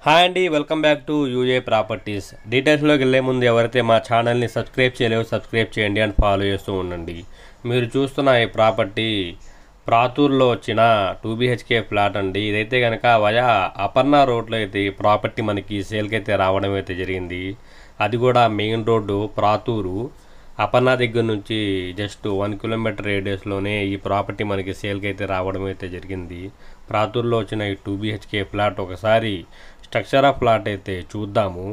Hi అండి, welcome back to UA properties. డీటెయిల్స్లోకి వెళ్ళే ముందు ఎవరైతే మా ఛానల్ని సబ్స్క్రైబ్ చేయలేవో సబ్స్క్రైబ్ చేయండి అండ్ ఫాలో చేస్తూ ఉండండి. మీరు చూస్తున్న ఈ ప్రాపర్టీ ప్రాతూర్లో వచ్చిన 2BHK ఫ్లాట్ అండి. ఇదైతే కనుక వయా అపర్ణ రోడ్లో అయితే ఈ ప్రాపర్టీ మనకి సేల్కి అయితే రావడం అయితే జరిగింది. అది కూడా మెయిన్ రోడ్డు ప్రాతూరు అపర్ణ దగ్గర నుంచి జస్ట్ 1 కిలోమీటర్ రేడియస్లోనే ఈ ప్రాపర్టీ మనకి సేల్కి అయితే రావడం అయితే జరిగింది. ప్రాతూర్లో వచ్చిన ఈ 2BHK ఫ్లాట్ ఒకసారి స్ట్రక్చర్ ఆఫ్ ఫ్లాట్ అయితే చూద్దాము.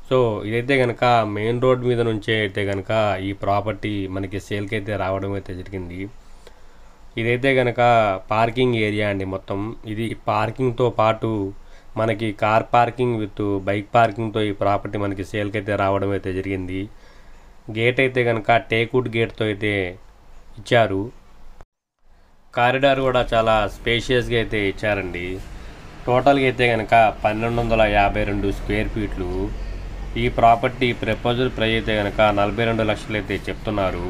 సో ఇదైతే కనుక మెయిన్ రోడ్ మీద నుంచే అయితే కనుక ఈ ప్రాపర్టీ మనకి సేల్కి అయితే రావడం అయితే జరిగింది. ఇదైతే కనుక పార్కింగ్ ఏరియా అండి. మొత్తం ఇది పార్కింగ్తో పాటు మనకి కార్ పార్కింగ్ విత్ బైక్ పార్కింగ్తో ఈ ప్రాపర్టీ మనకి సేల్కి అయితే రావడం అయితే జరిగింది. గేట్ అయితే కనుక టేక్వుడ్ గేట్తో అయితే ఇచ్చారు. కారిడార్ కూడా చాలా స్పేషియస్గా అయితే ఇచ్చారండి. టోటల్గా అయితే కనుక 1252 స్క్వేర్ ఫీట్లు. ఈ ప్రాపర్టీ ప్రపోజల్ ప్రైస్ అయితే కనుక 42 లక్షలు అయితే చెప్తున్నారు.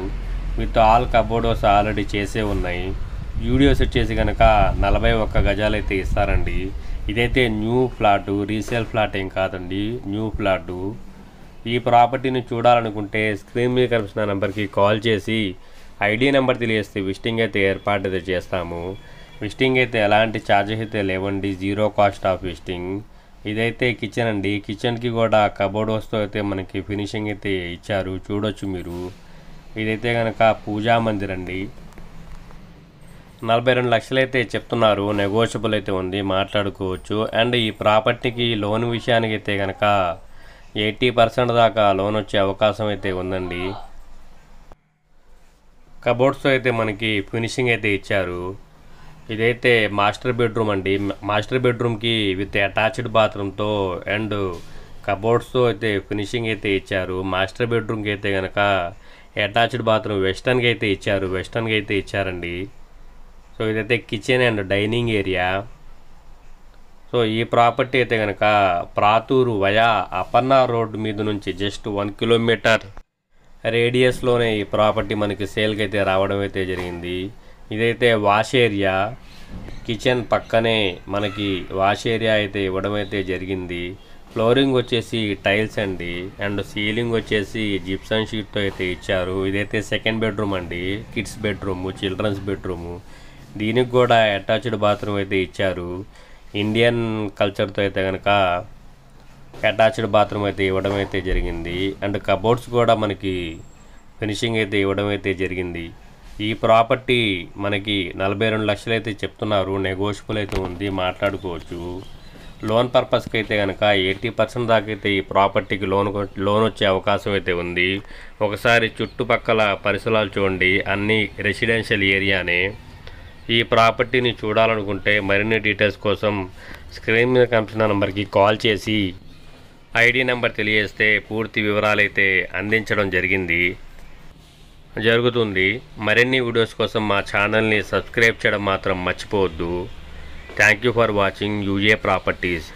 విత్ ఆల్ కబోర్డ్స్ ఆల్రెడీ చేసే ఉన్నాయి. యూడియోస్ వచ్చేసి కనుక 41 గజాలు అయితే ఇస్తారండి. ఇదైతే న్యూ ఫ్లాటు, రీసేల్ ఫ్లాట్ ఏం కాదండి, న్యూ ఫ్లాటు. ఈ ప్రాపర్టీని చూడాలనుకుంటే స్క్రీన్ మీద కనిపిస్తున్న నెంబర్కి కాల్ చేసి ఐడి నెంబర్ తెలియజేస్తే విజిటింగ్ అయితే ఏర్పాటు అయితే చేస్తాము. విజిటింగ్ అయితే ఎలాంటి ఛార్జెస్ అయితే లేవండి, జీరో కాస్ట్ ఆఫ్ విజిటింగ్. ఇదైతే కిచెన్ అండి. కిచెన్కి కూడా కబోర్డ్ వస్తూ అయితే మనకి ఫినిషింగ్ అయితే ఇచ్చారు, చూడొచ్చు మీరు. ఇదైతే కనుక పూజా మందిర్ అండి. 42 లక్షలు అయితే చెప్తున్నారు, నెగోషియబుల్ అయితే ఉంది, మాట్లాడుకోవచ్చు. అండ్ ఈ ప్రాపర్టీకి లోన్ విషయానికి అయితే కనుక 80% దాకా లోన్ వచ్చే అవకాశం అయితే ఉందండి. కబోర్డ్స్తో అయితే మనకి ఫినిషింగ్ అయితే ఇచ్చారు. ఇదైతే మాస్టర్ బెడ్రూమ్ అండి. మాస్టర్ బెడ్రూమ్కి విత్ అటాచ్డ్ బాత్రూమ్తో అండ్ కబోర్డ్స్తో అయితే ఫినిషింగ్ అయితే ఇచ్చారు. మాస్టర్ బెడ్రూమ్కి అయితే కనుక అటాచ్డ్ బాత్రూమ్ వెస్టర్న్కి అయితే ఇచ్చారండి. సో ఇదైతే kitchen and dining area. So ఈ ప్రాపర్టీ అయితే కనుక ప్రాతూరు వయా అపర్ణ రోడ్ మీద నుంచి జస్ట్ 1 కిలోమీటర్ రేడియస్లోనే ఈ ప్రాపర్టీ మనకి సేల్కి అయితే రావడం అయితే జరిగింది. ఇదైతే వాష్ ఏరియా, కిచెన్ పక్కనే మనకి వాష్ ఏరియా అయితే ఇవ్వడం అయితే జరిగింది. ఫ్లోరింగ్ వచ్చేసి టైల్స్ అండి. అండ్ సీలింగ్ వచ్చేసి జిప్సన్ షీట్తో అయితే ఇచ్చారు. ఇదైతే సెకండ్ బెడ్రూమ్ అండి, కిడ్స్ బెడ్రూము, చిల్డ్రన్స్ బెడ్రూము. దీనికి కూడా అటాచ్డ్ బాత్రూమ్ అయితే ఇచ్చారు. ఇండియన్ కల్చర్తో అయితే కనుక అటాచ్డ్ బాత్రూమ్ అయితే ఇవ్వడం అయితే జరిగింది. అండ్ కబోర్డ్స్ కూడా మనకి ఫినిషింగ్ అయితే ఇవ్వడం అయితే జరిగింది. ఈ ప్రాపర్టీ మనకి 42 లక్షలు అయితే చెప్తున్నారు, నెగోషియబుల్ అయితే ఉంది, మాట్లాడుకోవచ్చు. లోన్ పర్పస్కి అయితే కనుక 80% దాకా అయితే ఈ ప్రాపర్టీకి లోన్ వచ్చే అవకాశం అయితే ఉంది. ఒకసారి చుట్టుపక్కల పరిసరాలు చూడండి, అన్నీ రెసిడెన్షియల్ ఏరియానే. ఈ ప్రాపర్టీని చూడాలనుకుంటే మరిన్ని డీటెయిల్స్ కోసం స్క్రీన్ మీద కనిపిస్తున్న నెంబర్కి కాల్ చేసి ఐడి నెంబర్ తెలియజేస్తే పూర్తి వివరాలు అయితే అందించడం జరుగుతుంది. మరిన్ని వీడియోస్ కోసం మా ఛానల్ని సబ్స్క్రైబ్ చేయడం మాత్రం మర్చిపోవద్దు. Thank you for watching UA properties.